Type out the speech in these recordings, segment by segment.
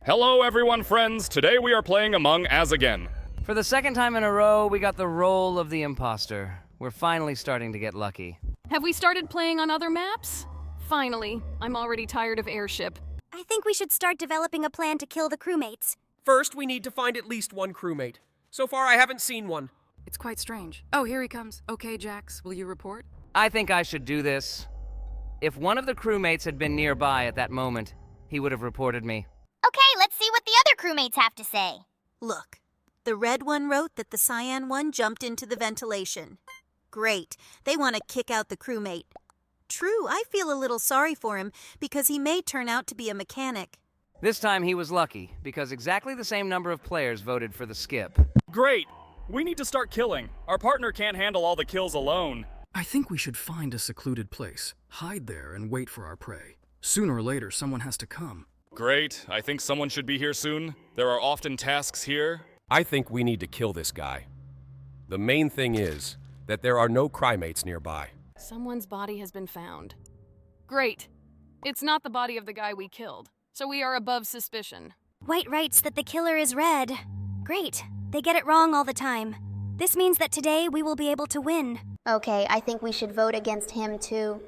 Hello everyone, friends! Today we are playing Among Us again. For the second time in a row, we got the role of the imposter. We're finally starting to get lucky. Have we started playing on other maps? Finally. I'm already tired of Airship. I think we should start developing a plan to kill the crewmates. First, we need to find at least one crewmate. So far, I haven't seen one. It's quite strange. Oh, here he comes. Okay, Jax, will you report? I think I should do this. If one of the crewmates had been nearby at that moment, he would have reported me. Okay, let's see what the other crewmates have to say. Look, the red one wrote that the cyan one jumped into the ventilation. Great. They want to kick out the crewmate. True, I feel a little sorry for him because he may turn out to be a mechanic. This time he was lucky, because exactly the same number of players voted for the skip. Great! We need to start killing. Our partner can't handle all the kills alone. I think we should find a secluded place, hide there, and wait for our prey. Sooner or later, someone has to come. Great. I think someone should be here soon. There are often tasks here. I think we need to kill this guy. The main thing is that there are no crewmates nearby. Someone's body has been found. Great. It's not the body of the guy we killed, so we are above suspicion. White writes that the killer is red. Great. They get it wrong all the time. This means that today we will be able to win. Okay, I think we should vote against him too.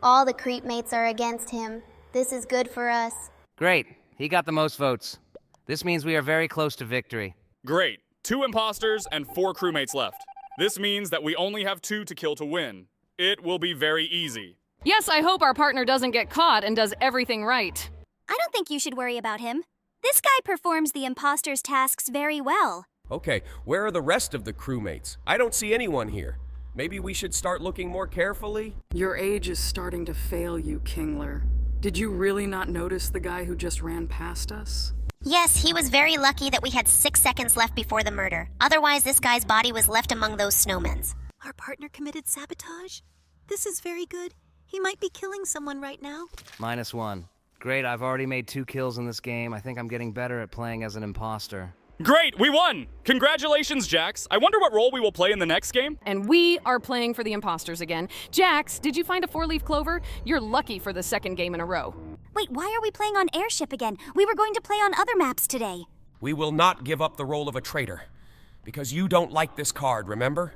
All the creepmates are against him. This is good for us. Great. He got the most votes. This means we are very close to victory. Great. 2 imposters and 4 crewmates left. This means that we only have 2 to kill to win. It will be very easy. Yes, I hope our partner doesn't get caught and does everything right. I don't think you should worry about him. This guy performs the imposter's tasks very well. Okay, where are the rest of the crewmates? I don't see anyone here. Maybe we should start looking more carefully? Your age is starting to fail you, Kingler. Did you really not notice the guy who just ran past us? Yes, he was very lucky that we had 6 seconds left before the murder. Otherwise, this guy's body was left among those snowmen's. Our partner committed sabotage? This is very good. He might be killing someone right now. -1. Great, I've already made 2 kills in this game. I think I'm getting better at playing as an imposter. Great! We won! Congratulations, Jax. I wonder what role we will play in the next game? And we are playing for the imposters again. Jax, did you find a 4-leaf clover? You're lucky for the second game in a row. Wait, why are we playing on Airship again? We were going to play on other maps today. We will not give up the role of a traitor. Because you don't like this card, remember?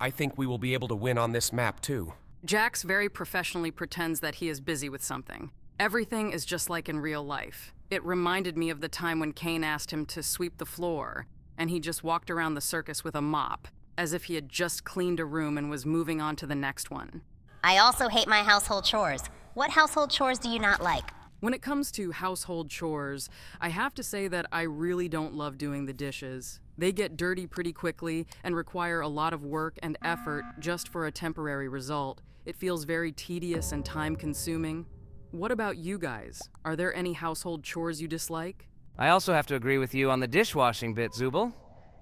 I think we will be able to win on this map, too. Jax very professionally pretends that he is busy with something. Everything is just like in real life. It reminded me of the time when Kane asked him to sweep the floor, and he just walked around the circus with a mop, as if he had just cleaned a room and was moving on to the next one. I also hate my household chores. What household chores do you not like? When it comes to household chores, I have to say that I really don't love doing the dishes. They get dirty pretty quickly and require a lot of work and effort just for a temporary result. It feels very tedious and time-consuming. What about you guys? Are there any household chores you dislike? I also have to agree with you on the dishwashing bit, Zubel.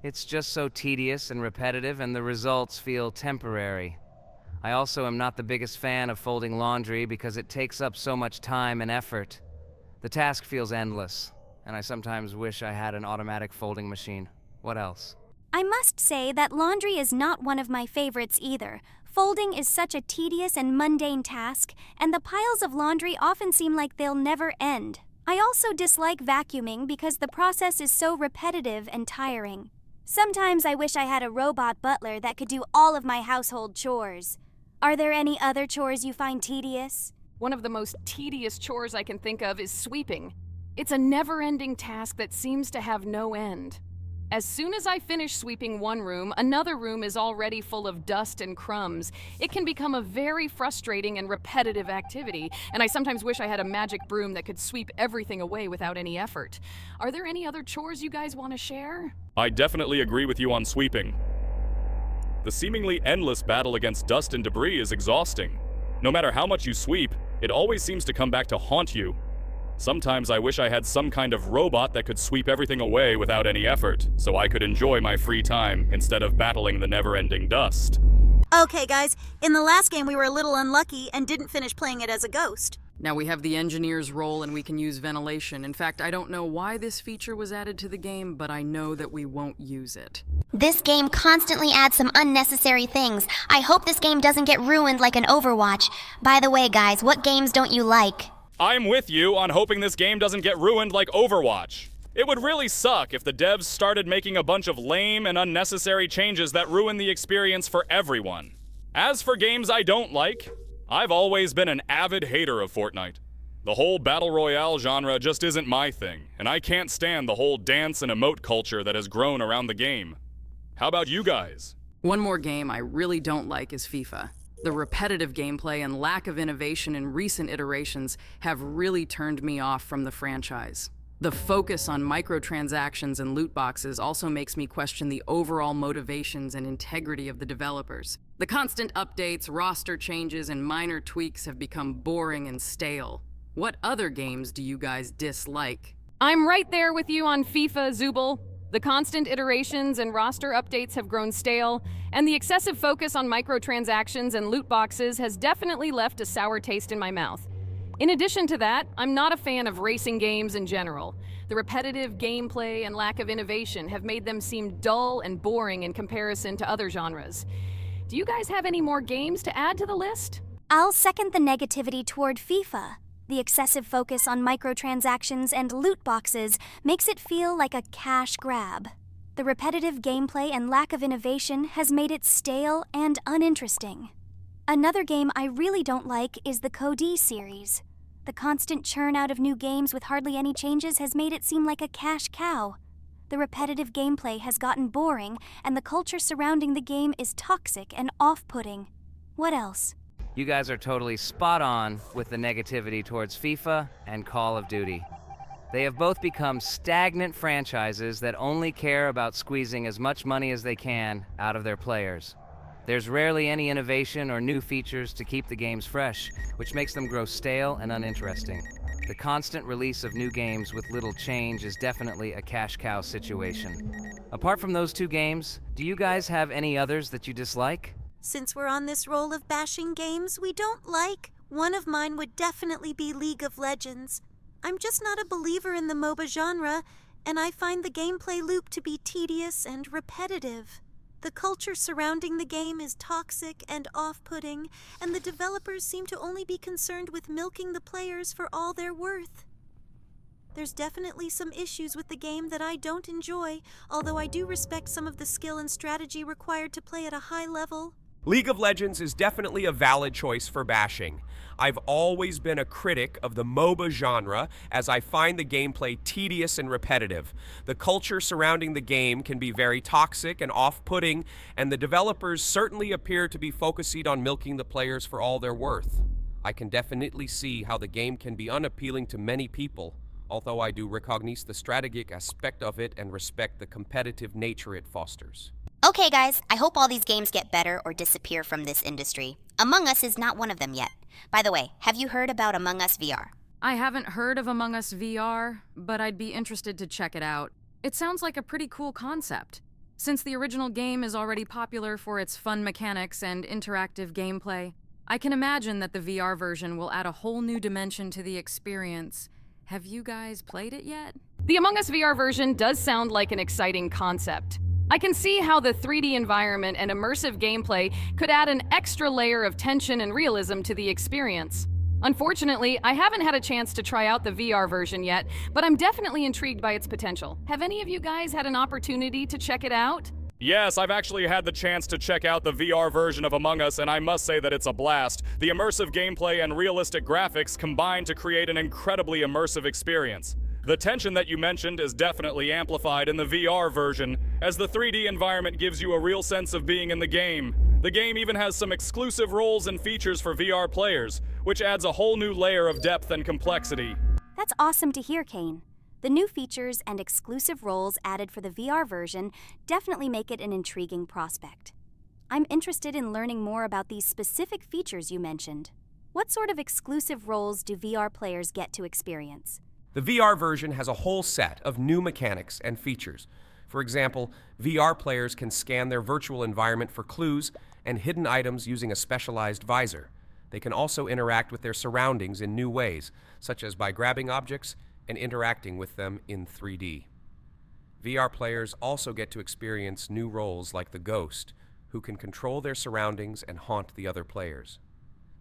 It's just so tedious and repetitive, and the results feel temporary. I also am not the biggest fan of folding laundry because it takes up so much time and effort. The task feels endless, and I sometimes wish I had an automatic folding machine. What else? I must say that laundry is not one of my favorites either. Folding is such a tedious and mundane task, and the piles of laundry often seem like they'll never end. I also dislike vacuuming because the process is so repetitive and tiring. Sometimes I wish I had a robot butler that could do all of my household chores. Are there any other chores you find tedious? One of the most tedious chores I can think of is sweeping. It's a never-ending task that seems to have no end. As soon as I finish sweeping one room, another room is already full of dust and crumbs. It can become a very frustrating and repetitive activity, and I sometimes wish I had a magic broom that could sweep everything away without any effort. Are there any other chores you guys want to share? I definitely agree with you on sweeping. The seemingly endless battle against dust and debris is exhausting. No matter how much you sweep, it always seems to come back to haunt you. Sometimes I wish I had some kind of robot that could sweep everything away without any effort, so I could enjoy my free time instead of battling the never-ending dust. Okay, guys, in the last game we were a little unlucky and didn't finish playing it as a ghost. Now we have the engineer's role and we can use ventilation. In fact, I don't know why this feature was added to the game, but I know that we won't use it. This game constantly adds some unnecessary things. I hope this game doesn't get ruined like an Overwatch. By the way, guys, what games don't you like? I'm with you on hoping this game doesn't get ruined like Overwatch. It would really suck if the devs started making a bunch of lame and unnecessary changes that ruin the experience for everyone. As for games I don't like, I've always been an avid hater of Fortnite. The whole Battle Royale genre just isn't my thing, and I can't stand the whole dance and emote culture that has grown around the game. How about you guys? One more game I really don't like is FIFA. The repetitive gameplay and lack of innovation in recent iterations have really turned me off from the franchise. The focus on microtransactions and loot boxes also makes me question the overall motivations and integrity of the developers. The constant updates, roster changes, and minor tweaks have become boring and stale. What other games do you guys dislike? I'm right there with you on FIFA, Zubul. The constant iterations and roster updates have grown stale, and the excessive focus on microtransactions and loot boxes has definitely left a sour taste in my mouth. In addition to that, I'm not a fan of racing games in general. The repetitive gameplay and lack of innovation have made them seem dull and boring in comparison to other genres. Do you guys have any more games to add to the list? I'll second the negativity toward FIFA. The excessive focus on microtransactions and loot boxes makes it feel like a cash grab. The repetitive gameplay and lack of innovation has made it stale and uninteresting. Another game I really don't like is the COD series. The constant churn out of new games with hardly any changes has made it seem like a cash cow. The repetitive gameplay has gotten boring, and the culture surrounding the game is toxic and off-putting. What else? You guys are totally spot on with the negativity towards FIFA and Call of Duty. They have both become stagnant franchises that only care about squeezing as much money as they can out of their players. There's rarely any innovation or new features to keep the games fresh, which makes them grow stale and uninteresting. The constant release of new games with little change is definitely a cash cow situation. Apart from those two games, do you guys have any others that you dislike? Since we're on this roll of bashing games we don't like, one of mine would definitely be League of Legends. I'm just not a believer in the MOBA genre, and I find the gameplay loop to be tedious and repetitive. The culture surrounding the game is toxic and off-putting, and the developers seem to only be concerned with milking the players for all they're worth. There's definitely some issues with the game that I don't enjoy, although I do respect some of the skill and strategy required to play at a high level. League of Legends is definitely a valid choice for bashing. I've always been a critic of the MOBA genre, as I find the gameplay tedious and repetitive. The culture surrounding the game can be very toxic and off-putting, and the developers certainly appear to be focusing on milking the players for all they're worth. I can definitely see how the game can be unappealing to many people, although I do recognize the strategic aspect of it and respect the competitive nature it fosters. Okay, guys, I hope all these games get better or disappear from this industry. Among Us is not one of them yet. By the way, have you heard about Among Us VR? I haven't heard of Among Us VR, but I'd be interested to check it out. It sounds like a pretty cool concept. Since the original game is already popular for its fun mechanics and interactive gameplay, I can imagine that the VR version will add a whole new dimension to the experience. Have you guys played it yet? The Among Us VR version does sound like an exciting concept. I can see how the 3D environment and immersive gameplay could add an extra layer of tension and realism to the experience. Unfortunately, I haven't had a chance to try out the VR version yet, but I'm definitely intrigued by its potential. Have any of you guys had an opportunity to check it out? Yes, I've actually had the chance to check out the VR version of Among Us, and I must say that it's a blast. The immersive gameplay and realistic graphics combine to create an incredibly immersive experience. The tension that you mentioned is definitely amplified in the VR version, as the 3D environment gives you a real sense of being in the game. The game even has some exclusive roles and features for VR players, which adds a whole new layer of depth and complexity. That's awesome to hear, Kane. The new features and exclusive roles added for the VR version definitely make it an intriguing prospect. I'm interested in learning more about these specific features you mentioned. What sort of exclusive roles do VR players get to experience? The VR version has a whole set of new mechanics and features. For example, VR players can scan their virtual environment for clues and hidden items using a specialized visor. They can also interact with their surroundings in new ways, such as by grabbing objects and interacting with them in 3D. VR players also get to experience new roles like the Ghost, who can control their surroundings and haunt the other players.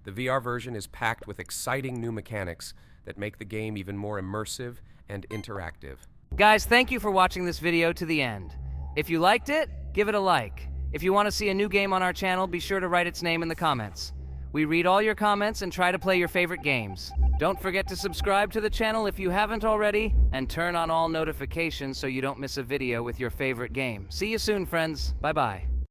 The VR version is packed with exciting new mechanics that make the game even more immersive and interactive. Guys, thank you for watching this video to the end. If you liked it, give it a like. If you want to see a new game on our channel, be sure to write its name in the comments. We read all your comments and try to play your favorite games. Don't forget to subscribe to the channel if you haven't already, and turn on all notifications so you don't miss a video with your favorite game. See you soon, friends. Bye-bye.